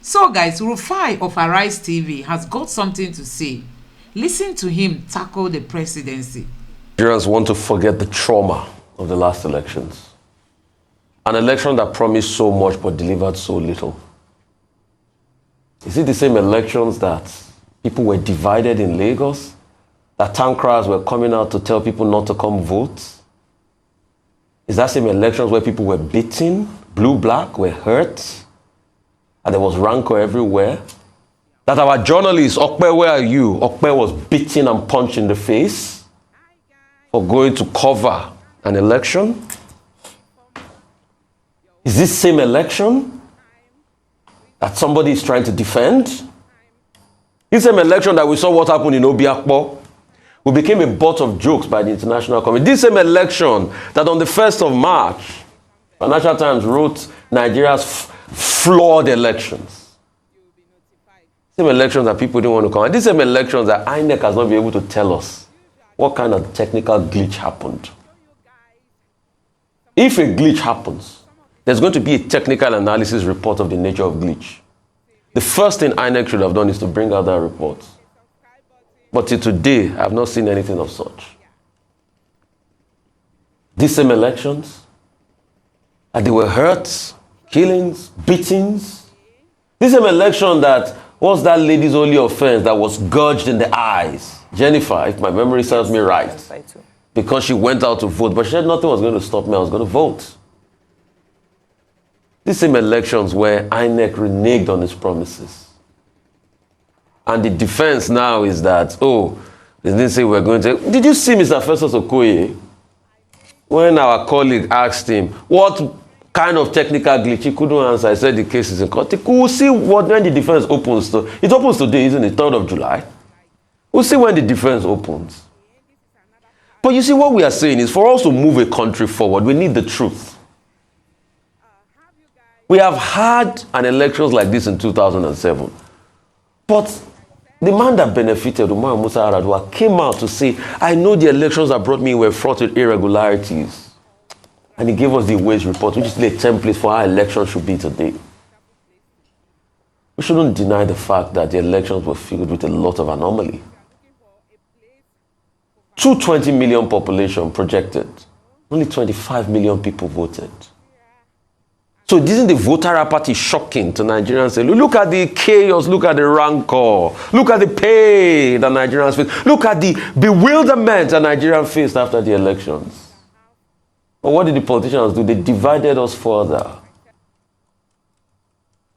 So guys, Rufai of Arise TV has got something to say. Listen to him tackle the presidency. Nigerians want to forget the trauma of the last elections. An election that promised so much but delivered so little. Is it the same elections that people were divided in Lagos? That town criers were coming out to tell people not to come vote? Is that same elections where people were beaten, blue, black, were hurt, and there was rancor everywhere? That our journalist, Okpe, where are you? Okpe was beaten and punched in the face for going to cover an election? Is this same election that somebody is trying to defend? This same election that we saw what happened in Obiakpo, we became a butt of jokes by the international community. This same election that on the 1st of March, Financial Times wrote Nigeria's flawed elections. Same elections that people didn't want to come. And these same elections that INEC has not been able to tell us what kind of technical glitch happened. If a glitch happens, there's going to be a technical analysis report of the nature of glitch. The first thing INEC should have done is to bring out that report. But till today, I have not seen anything of such. These same elections, and they were hurts, killings, beatings. This same election that was that lady's only offense that was gouged in the eyes. Jennifer, if my memory serves me right. Because she went out to vote, but she said nothing was going to stop me, I was going to vote. These same elections where INEC reneged on its promises. And the defense now is that, they didn't say we're going to... Did you see Mr. Festus Okoye? When our colleague asked him, what kind of technical glitch, he couldn't answer. I said the case is in court. We'll see when the defense opens. It opens today, isn't it? 3rd of July. We'll see when the defense opens. But you see, what we are saying is for us to move a country forward, we need the truth. We have had an elections like this in 2007. But the man that benefited, Umar Musa Aradua, came out to say, I know the elections that brought me were fraught with irregularities. And he gave us the wage report, which is the template for how elections should be today. We shouldn't deny the fact that the elections were filled with a lot of anomaly. 220 million population projected. Only 25 million people voted. So isn't the voter apathy shocking to Nigerians? Say, look at the chaos, look at the rancor, look at the pain that Nigerians face, look at the bewilderment that Nigerians faced after the elections. But what did the politicians do? They divided us further.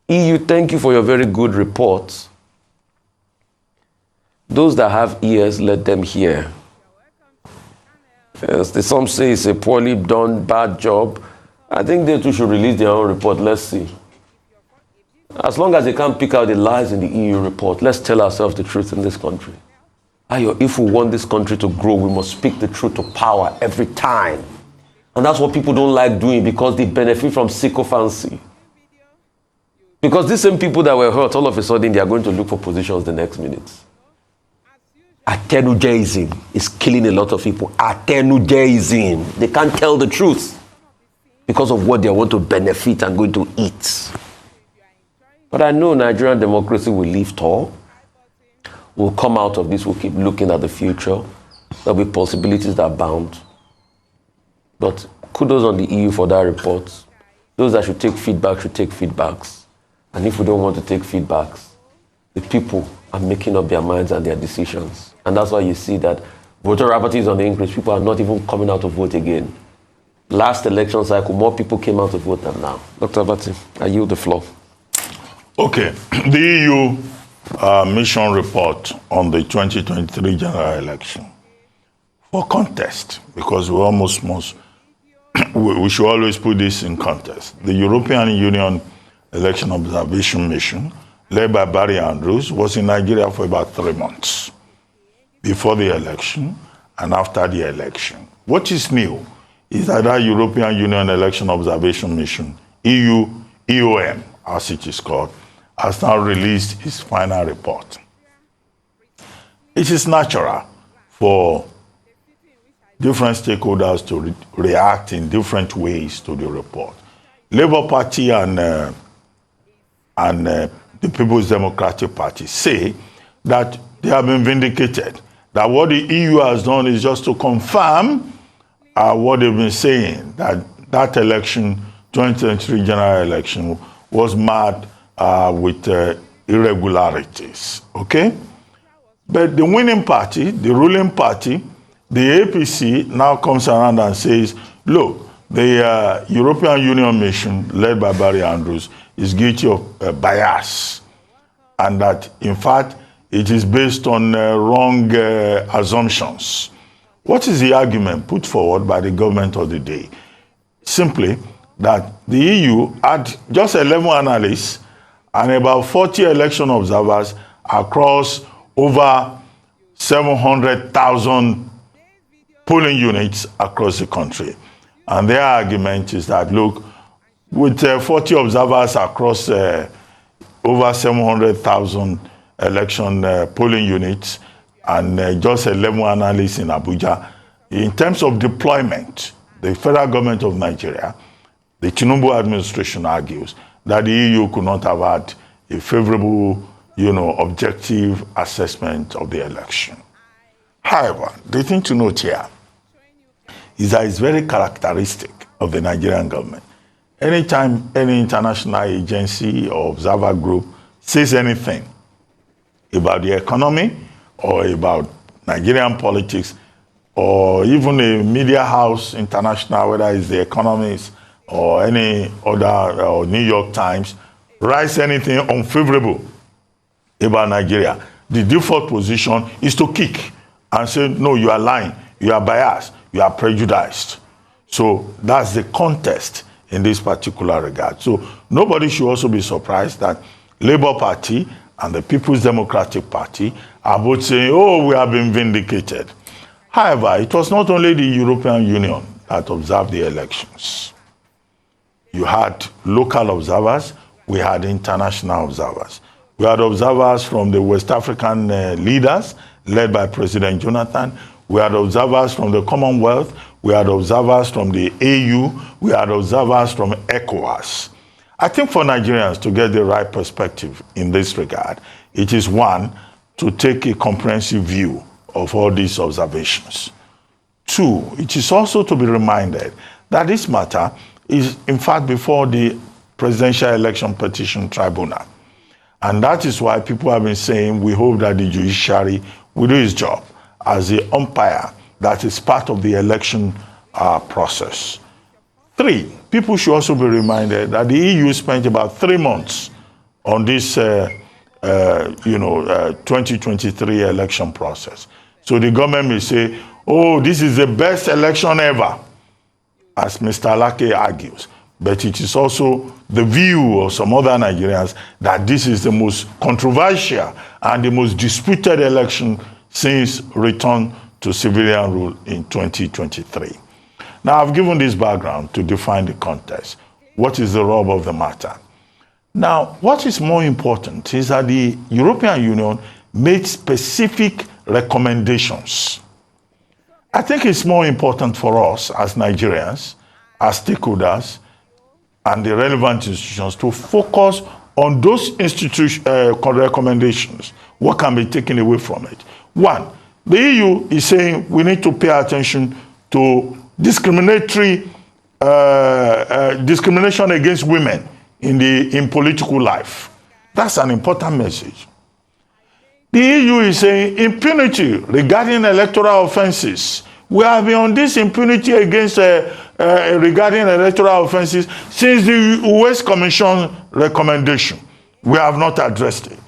EU, thank you for your very good report. Those that have ears, let them hear. Yes, some say it's a poorly done, bad job. I think they too should release their own report. Let's see. As long as they can't pick out the lies in the EU report, let's tell ourselves the truth in this country. If we want this country to grow, we must speak the truth to power every time. And that's what people don't like doing because they benefit from sycophancy. Because these same people that were hurt, all of a sudden, they are going to look for positions the next minute. Atenujaism is killing a lot of people. Atenujaism. They can't tell the truth because of what they want to benefit and going to eat. But I know Nigerian democracy will live tall. We'll come out of this. We'll keep looking at the future. There'll be possibilities that abound. But kudos on the EU for that report. Those that should take feedback should take feedbacks. And if we don't want to take feedbacks, the people are making up their minds and their decisions. And that's why you see that voter apathy is on the increase. People are not even coming out to vote again. Last election cycle, more people came out to vote than now. Dr. Abati, I yield the floor. Okay. The EU mission report on the 2023 general election. For context, because we should always put this in context. The European Union Election Observation Mission, led by Barry Andrews, was in Nigeria for about 3 months before the election and after the election. What is new is that European Union Election Observation Mission, EUM, as it is called, has now released its final report. It is natural for different stakeholders to react in different ways to the report. Labour Party and the the People's Democratic Party, say that they have been vindicated, that what the EU has done is just to confirm what they've been saying, that that election, 2023 general election, was marred with irregularities, okay? But the winning party, the ruling party, the APC, now comes around and says, look, the European Union mission led by Barry Andrews is guilty of bias, and that, in fact, it is based on wrong assumptions. What is the argument put forward by the government of the day? Simply that the EU had just 11 analysts and about 40 election observers across over 700,000 polling units across the country. And their argument is that, look, with 40 observers across over 700,000 election polling units and just 11 analysts in Abuja, in terms of deployment, the federal government of Nigeria, the Tinubu administration argues that the EU could not have had a favorable, objective assessment of the election. However, the thing to note here is that it's very characteristic of the Nigerian government. Anytime any international agency or observer group says anything about the economy or about Nigerian politics, or even a media house international, whether it's The Economist or any other, or New York Times, writes anything unfavorable about Nigeria, the default position is to kick and say, no, you are lying, you are biased, you are prejudiced. So that's the context in this particular regard. So nobody should also be surprised that Labour Party and the People's Democratic Party are both saying, oh, we have been vindicated. However, it was not only the European Union that observed the elections. You had local observers, we had international observers. We had observers from the West African leaders, led by President Jonathan. We had observers from the Commonwealth. We had observers from the AU. We had observers from ECOWAS. I think for Nigerians to get the right perspective in this regard, it is one, to take a comprehensive view of all these observations. Two, it is also to be reminded that this matter is, in fact, before the Presidential Election Petition Tribunal. And that is why people have been saying, we hope that the judiciary will do its job as the umpire that is part of the election process. Three, people should also be reminded that the EU spent about 3 months on this 2023 election process. So the government may say, oh, this is the best election ever, as Mr. Alake argues. But it is also the view of some other Nigerians that this is the most controversial and the most disputed election since return to civilian rule in 2023. Now, I've given this background to define the context. What is the rub of the matter? Now, what is more important is that the European Union made specific recommendations. I think it's more important for us as Nigerians, as stakeholders, and the relevant institutions to focus on those recommendations. What can be taken away from it? One, the EU is saying we need to pay attention to discrimination against women in political life. That's an important message. The EU is saying impunity regarding electoral offenses. We have been on this impunity against regarding electoral offenses since the West Commission recommendation. We have not addressed it.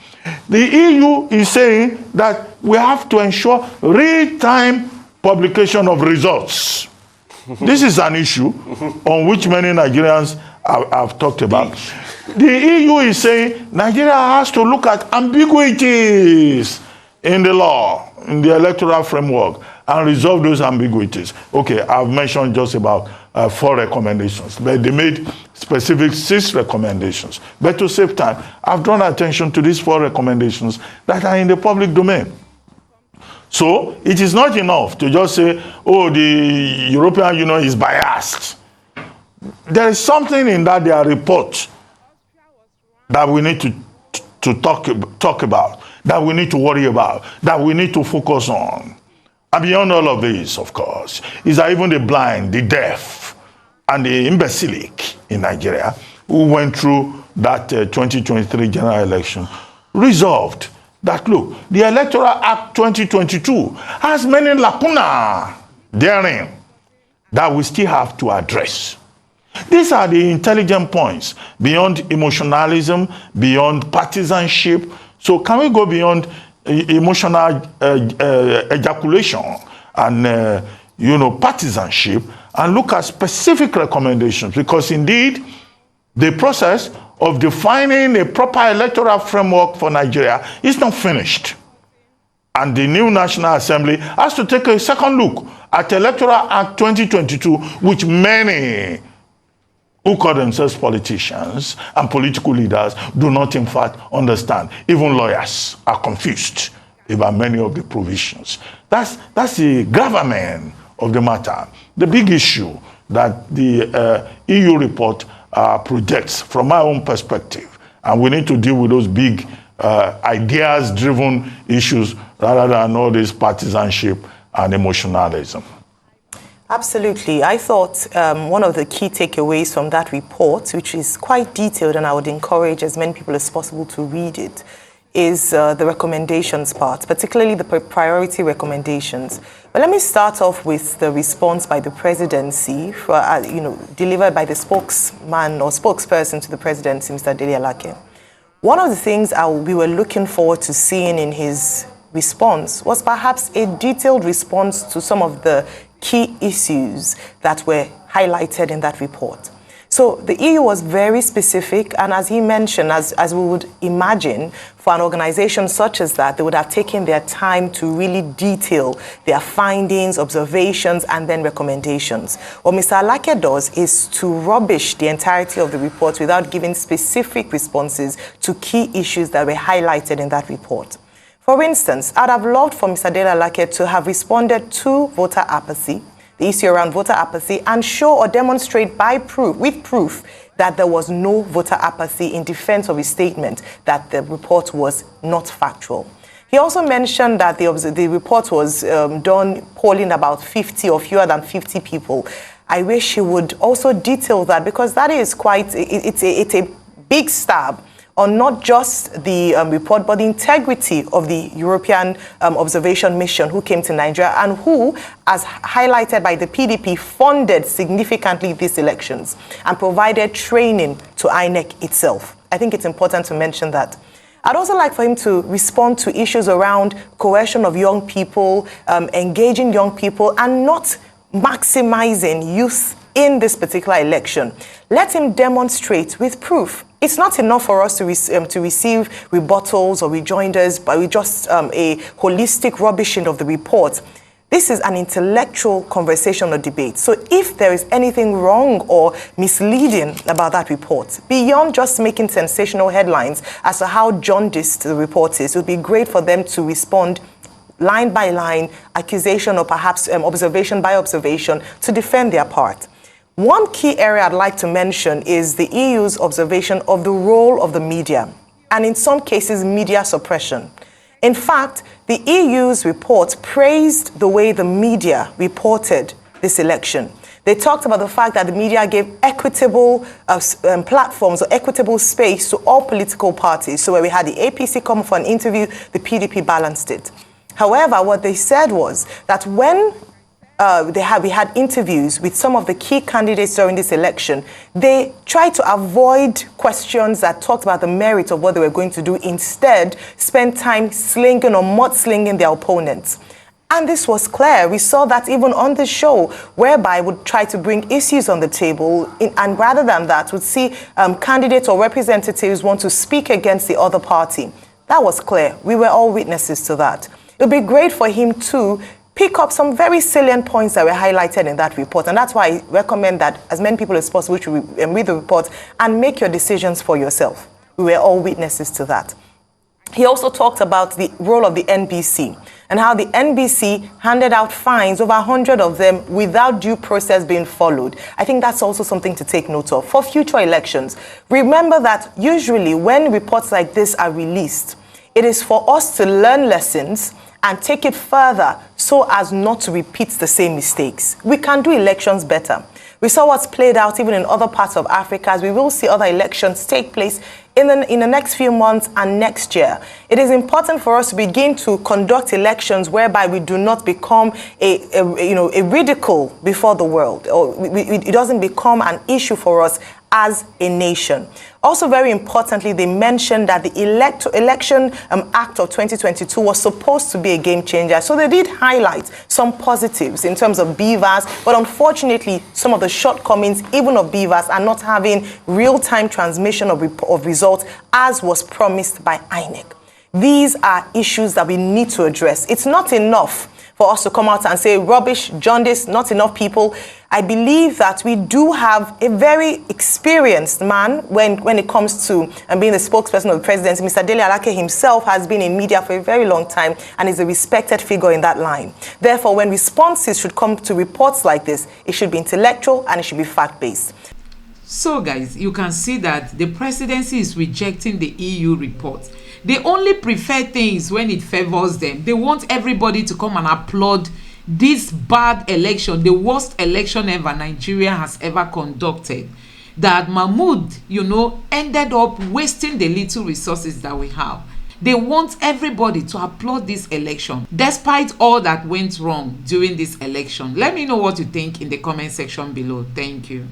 The EU is saying that we have to ensure real-time publication of results. This is an issue on which many Nigerians have talked about. The EU is saying Nigeria has to look at ambiguities in the law, in the electoral framework, and resolve those ambiguities. Okay, I've mentioned just about 4 recommendations, but they made specific 6 recommendations. But to save time, I've drawn attention to these 4 recommendations that are in the public domain. So it is not enough to just say, oh, the European Union is biased. There is something in that their report that we need to to talk about, that we need to worry about, that we need to focus on. And beyond all of this, of course, is that even the blind, the deaf, and the imbecilic in Nigeria who went through that 2023 general election resolved that, look, the Electoral Act 2022 has many lacuna therein that we still have to address. These are the intelligent points, beyond emotionalism, beyond partisanship. So can we go beyond emotional ejaculation and partisanship and look at specific recommendations? Because indeed, the process of defining a proper electoral framework for Nigeria is not finished. And the new National Assembly has to take a second look at Electoral Act 2022, which many who call themselves politicians and political leaders do not in fact understand. Even lawyers are confused about many of the provisions. That's the gravamen of the matter. The big issue that the EU report projects from my own perspective, and we need to deal with those big ideas-driven issues rather than all this partisanship and emotionalism. Absolutely. I thought one of the key takeaways from that report, which is quite detailed, and I would encourage as many people as possible to read it, is the recommendations part, particularly the priority recommendations. But let me start off with the response by the presidency, delivered by the spokesman or spokesperson to the presidency, Mr. Dele Alake. One of the things we were looking forward to seeing in his response was perhaps a detailed response to some of the key issues that were highlighted in that report. So the EU was very specific, and as he mentioned, as we would imagine, for an organization such as that, they would have taken their time to really detail their findings, observations, and then recommendations. What Mr. Alake does is to rubbish the entirety of the report without giving specific responses to key issues that were highlighted in that report. For instance, I'd have loved for Mr. Dele Alake to have responded to voter apathy, the issue around voter apathy, and show or demonstrate with proof that there was no voter apathy in defense of his statement that the report was not factual. He also mentioned that the report was done polling about 50 or fewer than 50 people. I wish he would also detail that, because that is it's a big stab on not just the report, but the integrity of the European observation mission who came to Nigeria and who, as highlighted by the PDP, funded significantly these elections and provided training to INEC itself. I think it's important to mention that. I'd also like for him to respond to issues around coercion of young people, engaging young people, and not maximizing youth in this particular election. Let him demonstrate with proof. It's not enough for us to receive rebuttals or rejoinders, but with just a holistic rubbishing of the report. This is an intellectual conversation or debate. So if there is anything wrong or misleading about that report, beyond just making sensational headlines as to how jaundiced the report is, it would be great for them to respond line by line, accusation or perhaps observation by observation, to defend their part. One key area I'd like to mention is the EU's observation of the role of the media, and in some cases, media suppression. In fact, the EU's report praised the way the media reported this election. They talked about the fact that the media gave equitable platforms or equitable space to all political parties. So where we had the APC come for an interview, the PDP balanced it. However, what they said was that when we had interviews with some of the key candidates during this election, they tried to avoid questions that talked about the merit of what they were going to do. Instead, spend time slinging or mudslinging their opponents. And this was clear. We saw that even on the show, whereby would try to bring issues on the table, and rather than that, would see candidates or representatives want to speak against the other party. That was clear. We were all witnesses to that. It would be great for him to pick up some very salient points that were highlighted in that report. And that's why I recommend that as many people as possible should read the report and make your decisions for yourself. We were all witnesses to that. He also talked about the role of the NBC. and how the NBC handed out fines, over 100 of them, without due process being followed. I think that's also something to take note of for future elections. Remember that usually when reports like this are released, it is for us to learn lessons and take it further so as not to repeat the same mistakes. We can do elections better. We saw what's played out even in other parts of Africa, as we will see other elections take place in the next few months and next year. It is important for us to begin to conduct elections whereby we do not become a ridicule before the world, or it doesn't become an issue for us as a nation. Also, very importantly, they mentioned that the Election Act of 2022 was supposed to be a game changer. So they did highlight some positives in terms of BVAS, but unfortunately, some of the shortcomings, even of BVAS, are not having real-time transmission of results as was promised by INEC. These are issues that we need to address. It's not enough for us to come out and say rubbish, jaundice, not enough people. I believe that we do have a very experienced man when it comes to being the spokesperson of the presidency. Mr. Dele Alake himself has been in media for a very long time and is a respected figure in that line. Therefore, when responses should come to reports like this, it should be intellectual and it should be fact-based. So guys, you can see that the presidency is rejecting the EU report. They only prefer things when it favors them. They want everybody to come and applaud this bad election, the worst election ever Nigeria has ever conducted. That Mahmoud, ended up wasting the little resources that we have. They want everybody to applaud this election, despite all that went wrong during this election. Let me know what you think in the comment section below. Thank you.